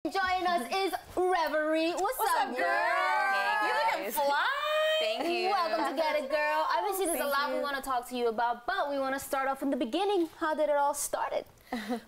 Joining us is Reverie. What's up, girl? Hey, you looking fly. Thank you. Welcome to Get It, girl. Obviously, there's a lot we want to talk to you about, but we want to start off in the beginning. How did it all started?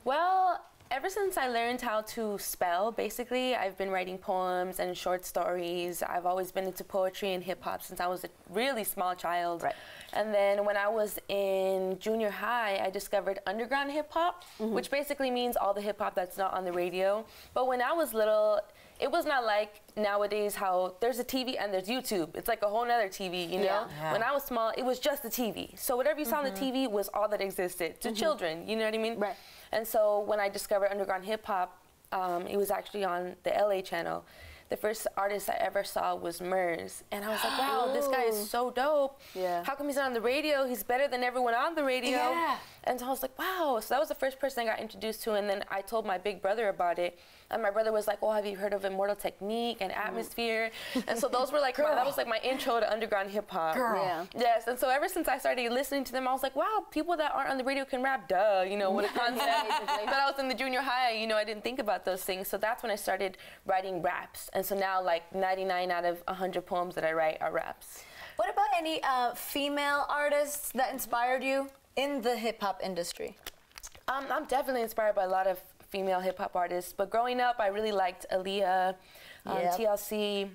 Well, ever since I learned how to spell, basically, I've been writing poems and short stories. I've always been into poetry and hip hop since I was a really small child. Right. And then when I was in junior high, I discovered underground hip hop, which basically means all the hip hop that's not on the radio. But when I was little, it was not like nowadays how there's a TV and there's YouTube. It's like a whole nother TV, you know? Yeah. When I was small, it was just the TV. So whatever you saw on the TV was all that existed to children, you know what I mean? Right. And so when I discovered underground hip hop, it was actually on the LA channel. The first artist I ever saw was Murs. And I was like, wow, this guy is so dope. Yeah. How come he's not on the radio? He's better than everyone on the radio. Yeah. And so I was like, wow. So that was the first person I got introduced to. And then I told my big brother about it. And my brother was like, oh, have you heard of Immortal Technique and Atmosphere? And so those were like, that was like my intro to underground hip hop. Yeah. Yes. And so ever since I started listening to them, I was like, wow, people that aren't on the radio can rap, duh. You know, what a concept. But I was in the junior high, you know, I didn't think about those things. So that's when I started writing raps. And so now like 99 out of 100 poems that I write are raps. What about any female artists that inspired you in the hip-hop industry? I'm definitely inspired by a lot of female hip-hop artists, but growing up I really liked Aaliyah, TLC,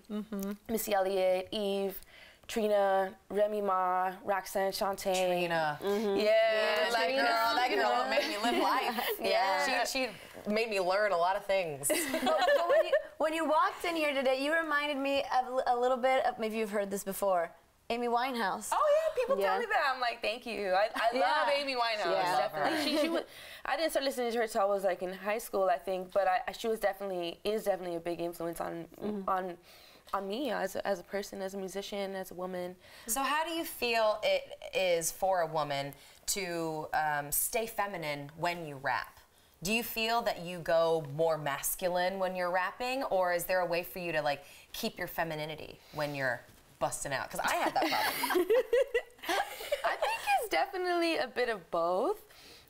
Missy Elliott, Eve, Trina, Remy Ma, Roxanne Shante. Trina. Yeah, Like, Trina. girl, that girl made me live life. Yeah. She made me learn a lot of things. but when you walked in here today, you reminded me of a little bit of, maybe you've heard this before, Amy Winehouse. Oh yeah, people tell me that. I'm like, thank you. I love Amy Winehouse. Yeah. Definitely. She was. I didn't start listening to her until I was like in high school, I think. But she was definitely a big influence on me as a person, as a musician, as a woman. So how do you feel it is for a woman to stay feminine when you rap? Do you feel that you go more masculine when you're rapping, or is there a way for you to like keep your femininity when you're busting out? Because I had that problem. I think it's definitely a bit of both.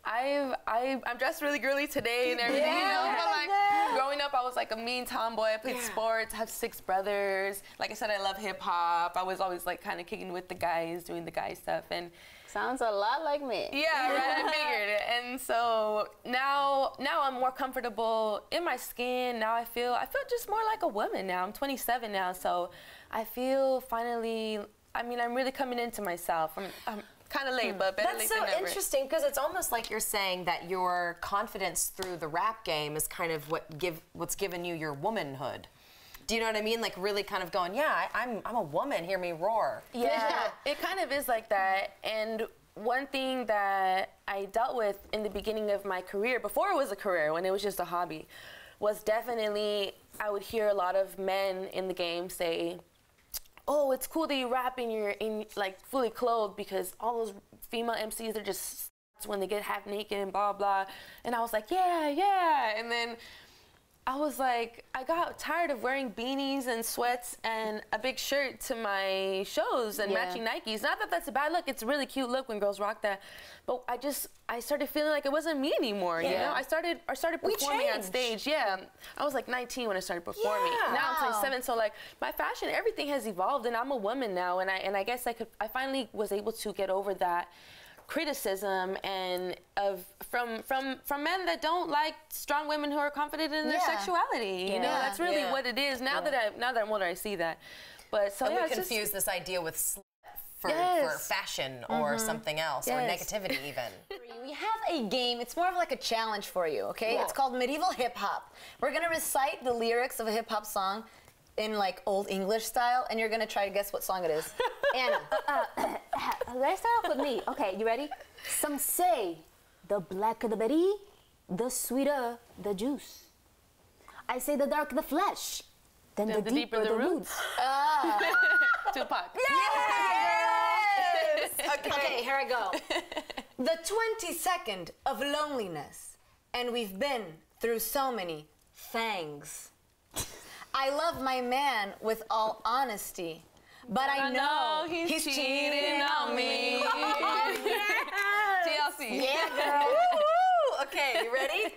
I'm dressed really girly today and everything, you know, but like growing up I was like a mean tomboy. I played sports, I have 6 brothers. Like I said, I love hip hop. I was always like kind of kicking with the guys, doing the guy stuff, and Sounds a lot like me. yeah, right, I figured it. And so now I'm more comfortable in my skin. Now I feel just more like a woman now. I'm 27 now, so I feel finally, I mean, I'm really coming into myself. I'm kind of late, but better That's late so than never. interesting, because it's almost like you're saying that your confidence through the rap game is kind of what's given you your womanhood. Do you know what I mean? Like really kind of going, yeah, I'm a woman, hear me roar. Yeah, it kind of is like that. And one thing that I dealt with in the beginning of my career, before it was a career, when it was just a hobby, was definitely, I would hear a lot of men in the game say, oh, it's cool that you rap and you're like fully clothed, because all those female MCs are just when they get half naked and blah, blah. And I was like, yeah. And then I was like, I got tired of wearing beanies and sweats and a big shirt to my shows and matching Nikes. Not that that's a bad look. It's a really cute look when girls rock that. But I started feeling like it wasn't me anymore, you know? I started performing on stage. Yeah, I was like 19 when I started performing. Now I'm 27, so like my fashion, everything has evolved, and I'm a woman now, and I guess I finally was able to get over that criticism and from men that don't like strong women who are confident in their sexuality. You know, that's really what it is. Now that I'm older, I see that. But so And yeah, we confuse this idea with for fashion or something else, or negativity even. We have a game. It's more of like a challenge for you, okay? Yeah. It's called Medieval Hip Hop. We're gonna recite the lyrics of a hip hop song in like old English style, and you're gonna try to guess what song it is. Anna. Let's start off with me. Okay, you ready? Some say the blacker the berry, the sweeter the juice. I say the darker the flesh, then the deeper the roots. Tupac. Yes! Okay, here I go. The 22nd of loneliness, and we've been through so many things. I love my man with all honesty, but I know he's cheating on me. Oh, yeah. TLC. Yeah, girl. Okay, you ready?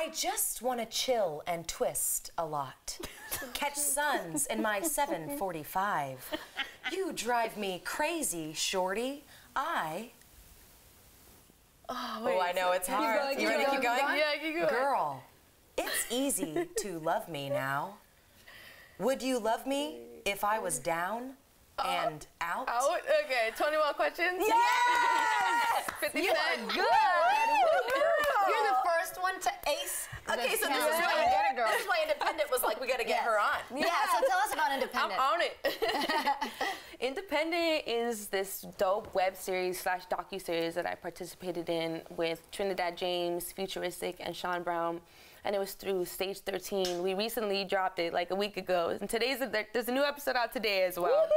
I just want to chill and twist a lot. Catch suns in my 745. You drive me crazy, shorty. Oh, I know it's hard. You ready to keep going? Yeah, keep going. Girl, it's easy to love me now. Would you love me if I was down and out? Out? Okay, 21 questions? Yes! 50 You are Cent? good! You're the first one to ace. Okay, so this is challenge. why this is why Independent was like, we gotta get her on. Yeah, so tell us about Independent. I'm on it. Independent is this dope web series / docu-series that I participated in with Trinidad James, Futuristic, and Sean Brown. And it was through Stage 13. We recently dropped it like a week ago. And there's a new episode out today as well.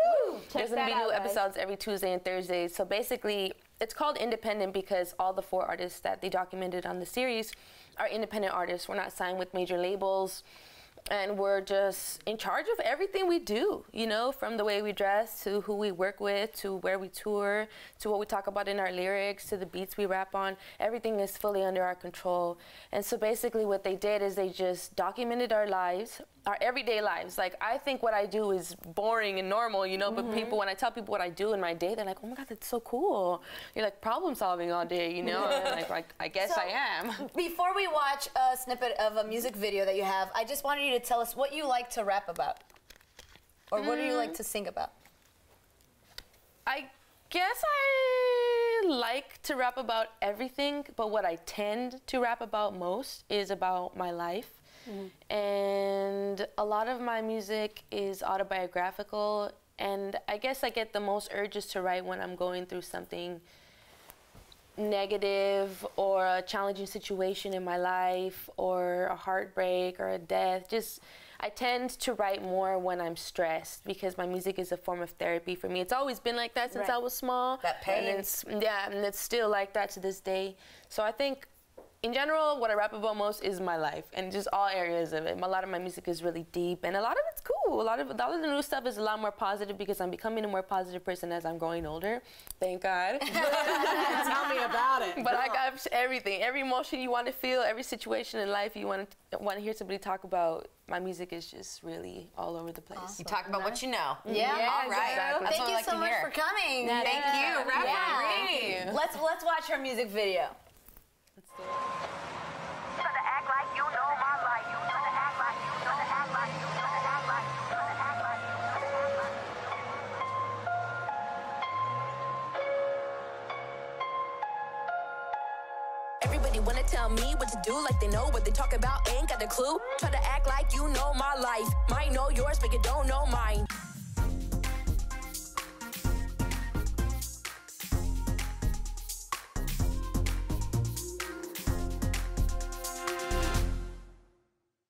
There's gonna be new episodes every Tuesday and Thursday. So basically, it's called Independent because all the 4 artists that they documented on the series are independent artists. We're not signed with major labels. And we're just in charge of everything we do, you know, from the way we dress to who we work with, to where we tour, to what we talk about in our lyrics, to the beats we rap on. Everything is fully under our control. And so basically what they did is they just documented our lives, our everyday lives. Like, I think what I do is boring and normal, you know, but people, when I tell people what I do in my day, they're like, oh my God, that's so cool. You're like problem solving all day, you know? And like, I guess I am. Before we watch a snippet of a music video that you have, I just wanted you to tell us what you like to rap about. Or what do you like to sing about? I guess I like to rap about everything, but what I tend to rap about most is about my life. And a lot of my music is autobiographical, and I guess I get the most urges to write when I'm going through something negative or a challenging situation in my life or a heartbreak or a death. Just, I tend to write more when I'm stressed because my music is a form of therapy for me. It's always been like that since I was small. That pain. And it's still like that to this day. So I think in general, what I rap about most is my life and just all areas of it. A lot of my music is really deep and a lot of it's cool. A lot of the new stuff is a lot more positive because I'm becoming a more positive person as I'm growing older. Thank God. Tell me about it. But I got everything, every emotion you want to feel, every situation in life you want to hear somebody talk about. My music is just really all over the place. Awesome. You talk about what you know. Yeah. All right. Exactly. That's Thank what I you like so to much hear. for coming. Thank you, Reverie. Yeah. Let's watch her music video. Let's do it. Everybody wanna tell me what to do, like they know what they talk about, ain't got a clue. Try to act like you know my life, might know yours, but you don't know mine.